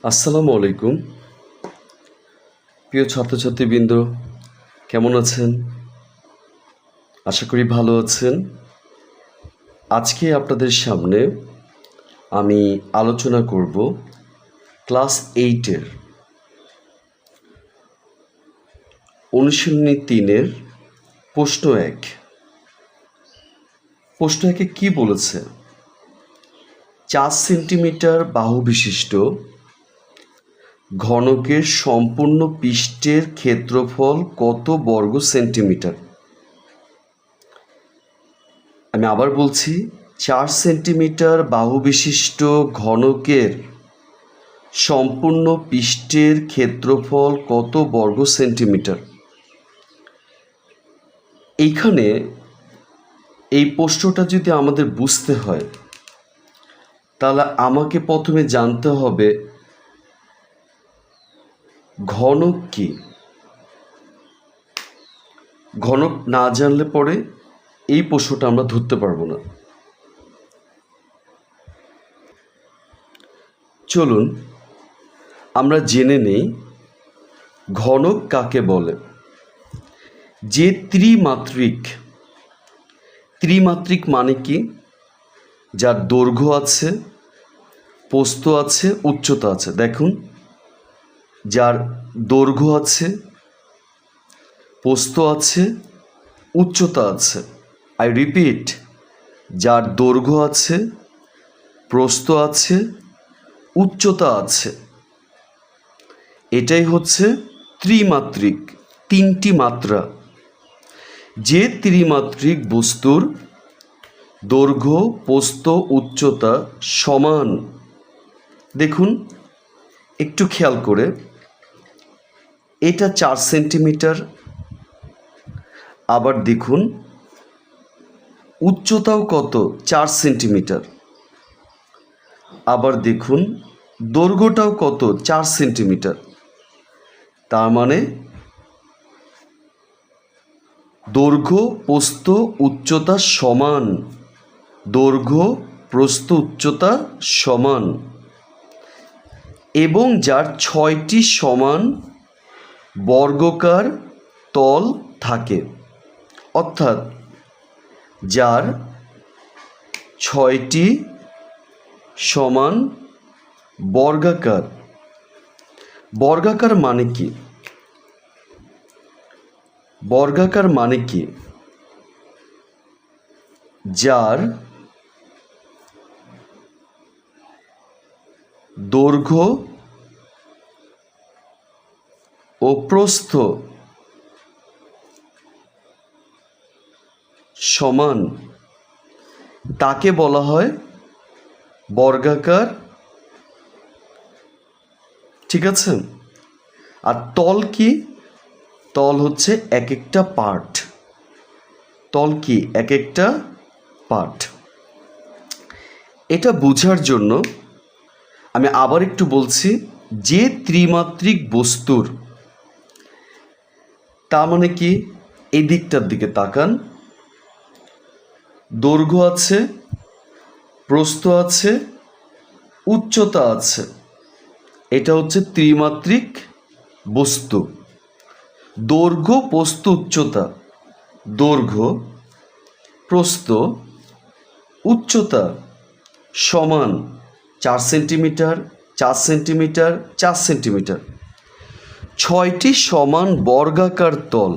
আসসালামু আলাইকুম। প্রিয় ছাত্রছাত্রীবৃন্দ, কেমন আছেন? আশা করি ভালো আছেন। আজকে আপনাদের সামনে আমি আলোচনা করব ক্লাস 8-এর অনুশীলনী 3-এর প্রশ্ন 1। প্রশ্ন 1-এ কী বলেছে? 4 সেন্টিমিটার বাহু বিশিষ্ট ঘনকের সম্পূর্ণ পৃষ্ঠের ক্ষেত্রফল কত বর্গ সেন্টিমিটার? আমি আবার বলছি, 4 সেন্টিমিটার বাহু বিশিষ্ট ঘনকের সম্পূর্ণ পৃষ্ঠের ক্ষেত্রফল কত বর্গ সেন্টিমিটার? এইখানে এই প্রশ্নটা যদি আমাদের বুঝতে হয়, তাহলে আমাকে প্রথমে জানতে হবে ঘনক কি। ঘনক না জানলে পরে এই প্রশ্নটা আমরা ধরতে পারবো না। চলুন আমরা জেনে নেই ঘনক কাকে বলে। যে ত্রিমাত্রিক মানে কি? যার দৈর্ঘ্য আছে, প্রস্থ আছে, উচ্চতা আছে। দেখুন, যার দৈর্ঘ্য আছে, প্রস্থ আছে, উচ্চতা আছে। আই রিপিট, যার দৈর্ঘ্য আছে, প্রস্থ আছে, উচ্চতা আছে। এটাই হচ্ছে ত্রিমাত্রিক, 3টি মাত্রা। যে ত্রিমাত্রিক বস্তুর দৈর্ঘ্য, প্রস্থ, উচ্চতা সমান। দেখুন একটু খেয়াল করে, এটা 4 সেন্টিমিটার। আবার দেখুন উচ্চতাও কত? 4 সেন্টিমিটার। আবার দেখুন দৈর্ঘ্যটাও কত? 4 সেন্টিমিটার। তার মানে দৈর্ঘ্য, প্রস্থ, উচ্চতা সমান। দৈর্ঘ্য, প্রস্থ, উচ্চতা সমান। এবং যার 6টি সমান বর্গাকার তল থাকে। অর্থাৎ যার 6টি সমান বর্গাকার। বর্গাকার মানে কি? বর্গাকার মানে কি? যার দৈর্ঘ্য ও প্রস্থ সমান, তাকে বলা হয় বর্গাকার। ঠিক আছে? আর তল কি? তল হচ্ছে এক একটা পার্ট। তল কি? এক একটা পার্ট। এটা বোঝার জন্য আমি আবার একটু বলছি, যে ত্রিমাত্রিক বস্তুর, তার মানে কি? এই দিকটার দিকে তাকান। দৈর্ঘ্য আছে, প্রস্থ আছে, উচ্চতা আছে। এটা হচ্ছে ত্রিমাত্রিক বস্তু। দৈর্ঘ্য, প্রস্থ, উচ্চতা। দৈর্ঘ্য, প্রস্থ, উচ্চতা সমান 4 সেন্টিমিটার, 4 সেন্টিমিটার, 4 সেন্টিমিটার। 6টি সমান বর্গাকার তল।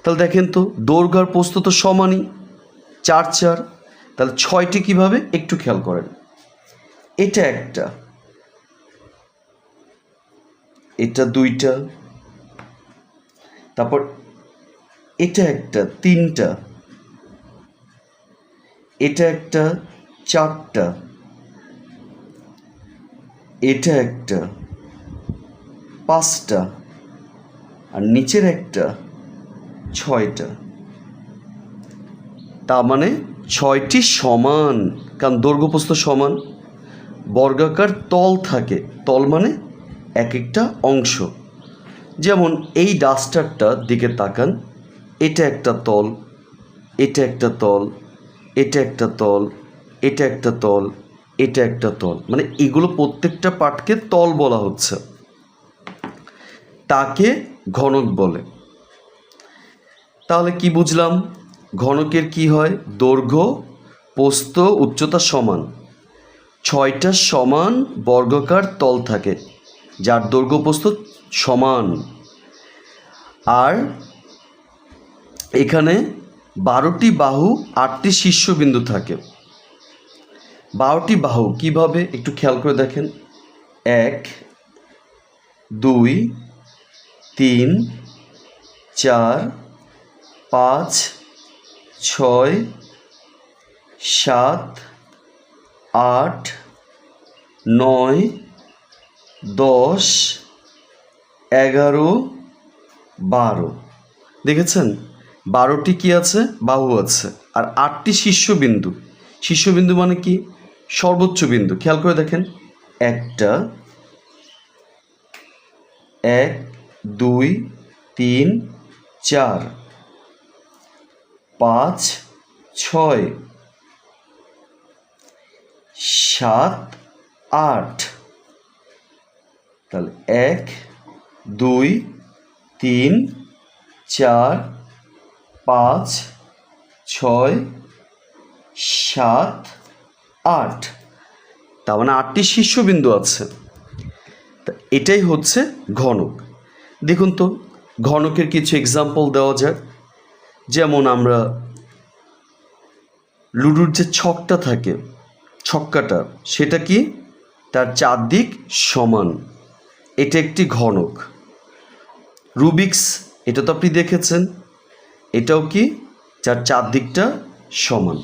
তাহলে দেখেন তো, দৈর্ঘ্য আর প্রস্থ তো সমানই, 4 4। তাহলে 6টি কীভাবে? একটু খেয়াল করেন। এটা একটা, এটা 2টা, তারপর এটা একটা 3টা, এটা একটা 4টা, এটা একটা 5টা, আর নিচের একটা 6টা। তার মানে 6টি সমান, কারণ দৈর্ঘ্য প্রস্থ সমান। বর্গাকার তল থাকে। তল মানে এক একটা অংশ। যেমন এই ডাস্টারটার দিকে তাকান, এটা একটা তল, এটা একটা তল, এটা একটা তল, এটা একটা তল, এটা একটা তল, মানে এগুলো প্রত্যেকটা পার্টকে তল বলা হচ্ছে, তাকে ঘনক বলে। তাহলে কি বুঝলাম? ঘনকের কি হয়? দৈর্ঘ্য, প্রস্থ, উচ্চতা সমান, 6টা সমান বর্গাকার তল থাকে যার দৈর্ঘ্য প্রস্থ সমান। আর এখানে 12টি বাহু, 8টি শীর্ষবিন্দু থাকে। 12টি বাহু কিভাবে একটু খেয়াল করে দেখেন। 1 2 3 4 5 6 7 8 9 10 11 12। দেখেছেন 12টি কি আছে? বাহু আছে। আর 8টি শীর্ষবিন্দু। শীর্ষবিন্দু মানে কি? সর্বোচ্চ বিন্দু। খেয়াল করে দেখেন, 1 2 3 4 5 6 7 8। তাহলে 1 2 3 4 5 6 7 8। তার মানে 8টি শীর্ষবিন্দু আছে। তা এটাই হচ্ছে ঘনক। দেখুন তো ঘনকের কিছু এক্সাম্পল দেওয়া যাক। যেমন আমরা লুডোর যে ছকটা থাকে, ছক্কাটা, সেটা কি? তার চারদিক সমান, এটা একটি ঘনক। রুবিক্স, এটা তো আপনি দেখেছেন, এটাও কি? যার চারদিকটা সমান।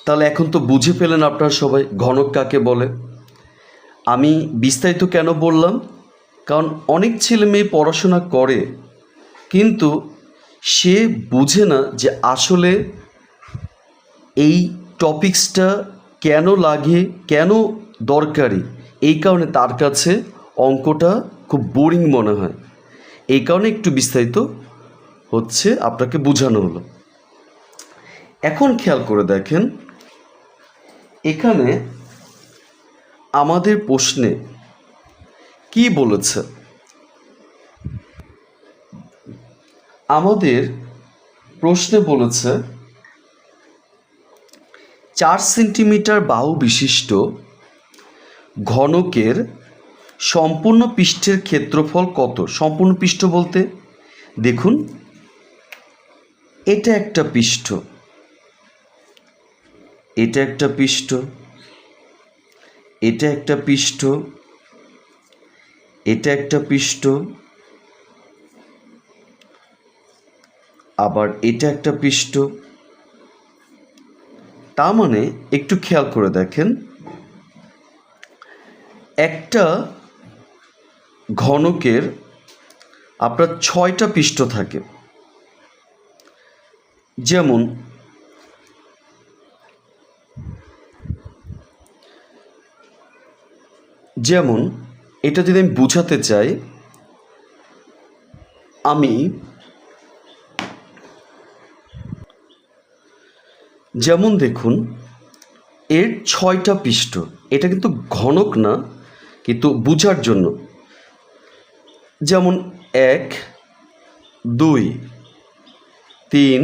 তাহলে এখন তো বুঝে পেলেন আপনারা সবাই ঘনক কাকে বলে। আমি বিস্তারিত কেন বললাম? কারণ অনেক ছেলে মেয়ে পড়াশোনা করে কিন্তু সে বুঝে না যে আসলে এই টপিকসটা কেন লাগে, কেন দরকারি। এই কারণে তার কাছে অঙ্কটা খুব বোরিং মনে হয়। এই কারণে একটু বিস্তারিত হচ্ছে আপনাকে বোঝানো হলো। এখন খেয়াল করে দেখেন, এখানে আমাদের প্রশ্নে কি বলেছে? আমাদের প্রশ্নে বলেছে 4 সেন্টিমিটার বাহু বিশিষ্ট ঘনকের সম্পূর্ণ পৃষ্ঠের ক্ষেত্রফল কত? সম্পূর্ণ পৃষ্ঠ বলতে দেখুন, এটা একটা পৃষ্ঠ, এটা একটা পৃষ্ঠ, এটা একটা পৃষ্ঠ, এটা একটা পৃষ্ঠ, আবার এটা একটা পৃষ্ঠ। তার মানে একটু খেয়াল করে দেখেন, একটা ঘনকের আপনার 6টা পৃষ্ঠ থাকে। যেমন এটা যদি আমি বোঝাতে চাই, আমি যেমন দেখুন এর 6টা পৃষ্ঠ, এটা কিন্তু ঘনক না, কিন্তু বোঝার জন্য। যেমন 1 2 3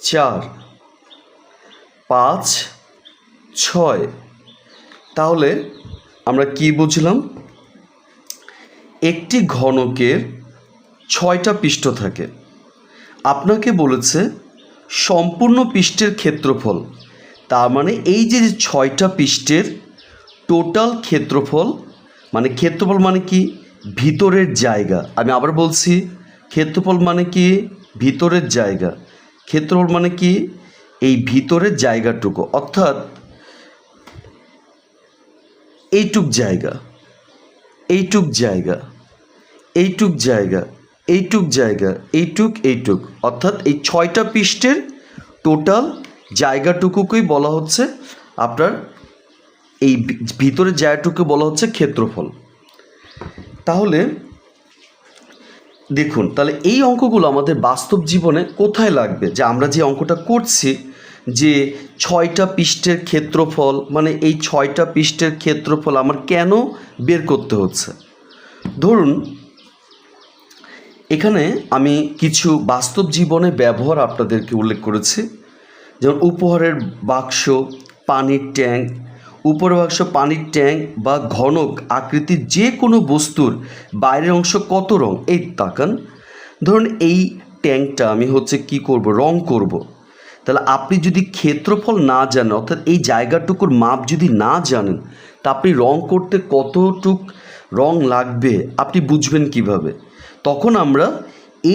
4 5 6। তাহলে আমরা কি বুঝলাম? একটি ঘনকের 6টা পৃষ্ঠ থাকে। আপনাকে বলেছে সম্পূর্ণ পৃষ্ঠের ক্ষেত্রফল। তার মানে এই যে 6টা পৃষ্ঠের টোটাল ক্ষেত্রফল, মানে ক্ষেত্রফল মানে কি? ভিতরের জায়গা। আমি আবার বলছি, ক্ষেত্রফল মানে কি? ভিতরের জায়গা। ক্ষেত্রফল মানে কি? এই ভিতরের জায়গাটুকু, অর্থাৎ এইটুক জায়গা, এইটুক জায়গা, এইটুক জায়গা, এইটুক জায়গা, এইটুক, অর্থাৎ এই 6টা পৃষ্ঠের টোটাল জায়গাটুকুকেই বলা হচ্ছে আপনার, এই ভিতরের জায়গাটুকু বলা হচ্ছে ক্ষেত্রফল। তাহলে দেখুন, তাহলে এই অঙ্কগুলো আমাদের বাস্তব জীবনে কোথায় লাগবে? যে আমরা যে অঙ্কটা করছি যে 6টা পৃষ্ঠের ক্ষেত্রফল, মানে এই 6টা পৃষ্ঠের ক্ষেত্রফল আমার কেন বের করতে হচ্ছে। ধরুন এখানে আমি কিছু বাস্তব জীবনে ব্যবহার আপনাদেরকে উল্লেখ করেছি, যেমন উপহারের বাক্স, পানির ট্যাঙ্ক। উপরের বাক্স, পানির ট্যাঙ্ক বা ঘনক আকৃতির যে কোনো বস্তুর বাইরের অংশ কত রং? এই তাকান, ধরুন এই ট্যাঙ্কটা আমি কি করব, রং করব। তাহলে আপনি যদি ক্ষেত্রফল না জানেন, অর্থাৎ এই জায়গাটুকুর মাপ যদি না জানেন, তা আপনি রং করতে কতটুক রং লাগবে আপনি বুঝবেন কিভাবে? তখন আমরা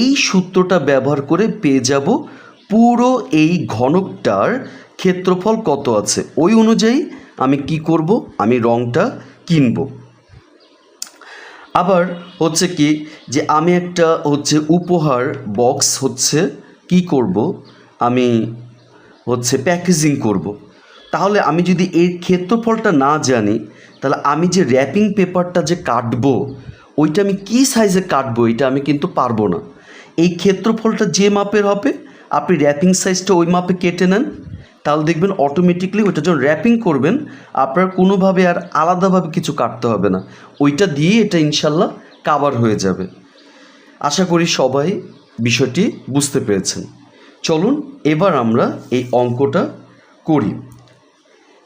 এই সূত্রটা ব্যবহার করে পেয়ে যাব পুরো এই ঘনকটার ক্ষেত্রফল কত আছে। ওই অনুযায়ী আমি কি করব, আমি রংটা কিনব। আবার কি যে আমি একটা উপহার বক্স কি করব, আমি প্যাকেজিং করব। তাহলে আমি যদি এর ক্ষেত্রফলটা না জানি, তাহলে আমি যে র্যাপিং পেপারটা যে কাটবো, ওইটা আমি কী সাইজে কাটবো এটা আমি কিন্তু পারবো না। এই ক্ষেত্রফলটা যে মাপের হবে, আপনি র্যাপিং সাইজটা ওই মাপে কেটে নেন, তাহলে দেখবেন অটোমেটিকলি ওইটা যখন র্যাপিং করবেন আপনার কোনোভাবে আর আলাদাভাবে কিছু কাটতে হবে না, ওইটা দিয়ে এটা ইনশাল্লাহ কাভার হয়ে যাবে। আশা করি সবাই বিষয়টি বুঝতে পেরেছেন। চলুন এবার আমরা এই অঙ্কটা করি।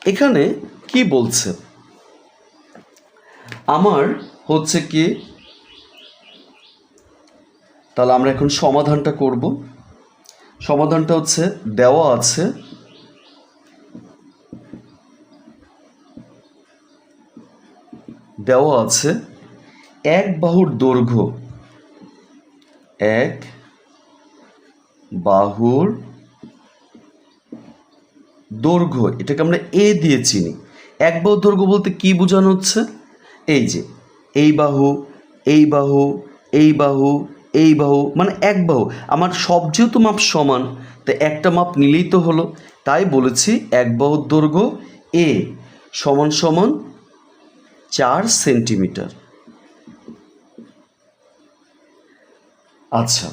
এখানে কি বলছে, আমার কি, তাহলে আমরা এখন সমাধানটা করব। সমাধানটা দেওয়া আছে এক বাহুর দৈর্ঘ্য, এক বাহুর দৈর্ঘ্য, এটাকে আমরা এ দিয়ে চিনি। এক বাহুর দৈর্ঘ্য বলতে কি বোঝানো হচ্ছে, এই যে এই বাহু, এই বাহু, এই বাহু, এই বাহু, মানে এক বাহু। আমার সব যেহেতু মাপ সমান, তাই একটা মাপ নিলেই তো হলো। তাই বলেছি এক বাহুর দৈর্ঘ্য এ সমান সমান 4 সেন্টিমিটার। আচ্ছা,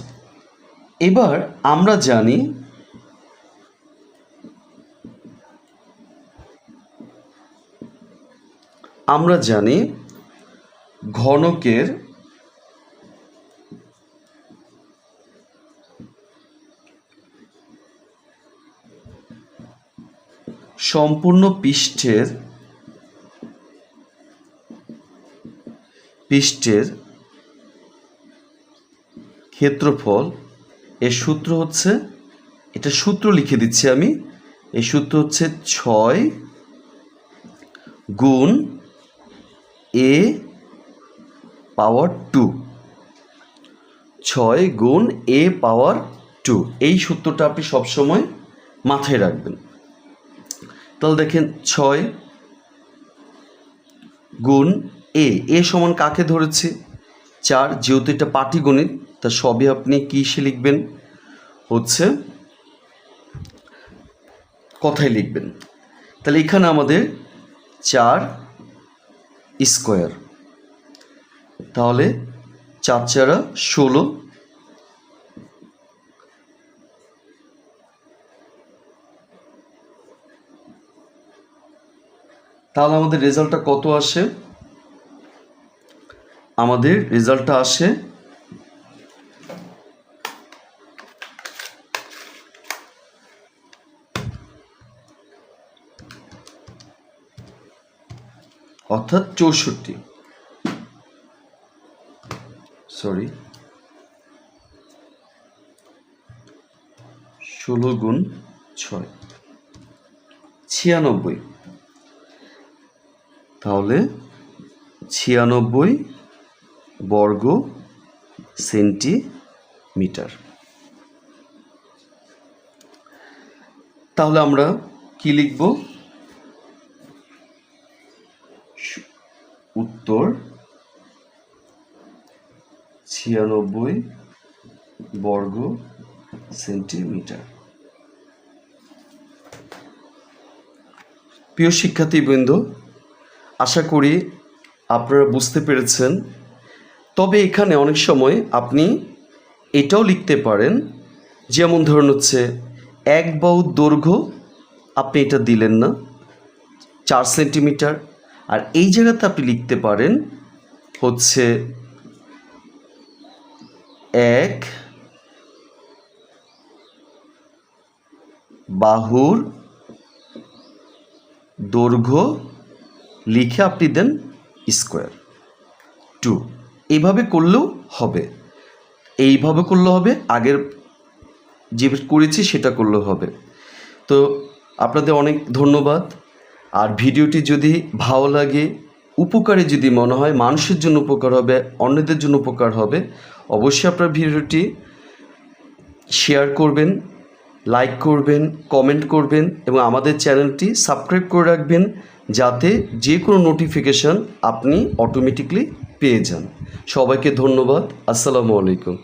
এবার আমরা জানি ঘনকের সম্পূর্ণ পৃষ্ঠের ক্ষেত্রফল, এর সূত্র এটা সূত্র লিখে দিচ্ছি আমি। এই সূত্র 6 গুণ a পাওয়ার 2, 6 গুণ a পাওয়ার 2। এই সূত্রটা আপনি সবসময় মাথায় রাখবেন। তাহলে দেখেন 6 গুণ এ সমান কাকে ধরেছি, 4। যেহেতু এটা পাটিগণিত, তা সবই আপনি কিসে লিখবেন, কথায় লিখবেন। তাহলে এখানে আমাদের 4 স্কোয়ার, তাহলে 4 4 16। তাহলে আমাদের রেজাল্টটা কত আসে, আমাদের রেজাল্টটা আসে অর্থাৎ 64, 16 গুণ 6 96। তাহলে 96 বর্গ সেন্টিমিটার। তাহলে আমরা কি লিখব, উত্তর 96 বর্গ সেন্টিমিটার। প্রিয় শিক্ষার্থীবৃন্দ, আশা করি আপনারা বুঝতে পেরেছেন। তবে এখানে অনেক সময় আপনি এটাও লিখতে পারেন, যেমন ধরুন এক বাহুর দৈর্ঘ্য আপনি এটা দিলেন না 4 সেন্টিমিটার। আর এই জায়গাতে আপনি লিখতে পারেন হচ্ছে 1 বাহুর দৈর্ঘ্য লিখে আপনি দেন স্কোয়ার 2। এইভাবে করলেও হবে, এইভাবে করলেও হবে, আগের যে করেছি সেটা করলেও হবে। তো আপনাদের অনেক ধন্যবাদ। আর ভিডিওটি যদি ভালো লাগে, উপকারী যদি মনে হয়, মানুষের জন্য উপকার হবে, অন্যদের জন্য উপকার হবে, অবশ্যই আপনার ভিডিওটি শেয়ার করবেন, লাইক করবেন, কমেন্ট করবেন এবং আমাদের চ্যানেলটি সাবস্ক্রাইব করে রাখবেন, যাতে যে কোনো নোটিফিকেশান আপনি অটোমেটিকলি পেয়ে যান। সবাইকে ধন্যবাদ। আসসালামু আলাইকুম।